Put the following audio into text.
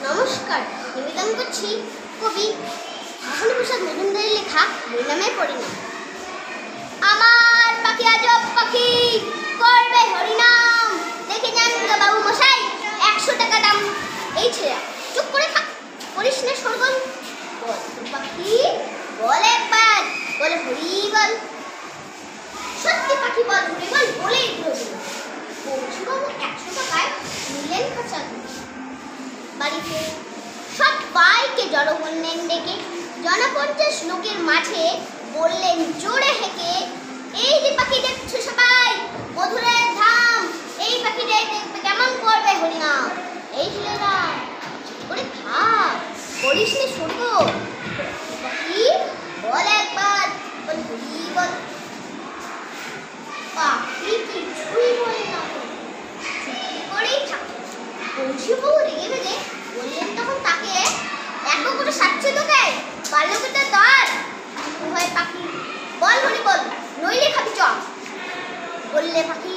নমস্কার, নিবেদন করছি কবি ভাসানী প্রসাদ মজুমদারের লেখা হরিনামের পরিণাম। আমার পাখি আজব পাখি করবে হরিনাম, দেখে যান তো বাবু মশাই 100 টাকা দাম। এই ছেলে চুপ করে থাক, করিস না সরগোল। বল পাখি বল, একবার বলে হরি বল। সত্যি পাখি বল হরি বল বলেই পৌঁছবাবু 100 টাকায় নিলেন খাঁচা। বাড়িতে সবাইকে জড়ো করলেন ডেকে, 50 লোকের মাঝে বললেন জোরে হেঁকে, এই যে পাখি দেখছো সবাই মধুরের ধাম, এই পাখিটাই দেখবে কেমন করবে হরিনাম। এই ছেলেরা চুপ করে থাক, করিস নে স্বর্গ। পাখি বল, একবার বল হরি বল। পাখি কিছুই বলে না, চুপ করেই থাকে। পৌঁছবাবু রেগে বেঁধে বললেন তখন তাকে, এত করে সাজছে তোকে, বাল্যকটার দর। পাখি বল হরি বল, নইলে খাবি চ। বললে পাখি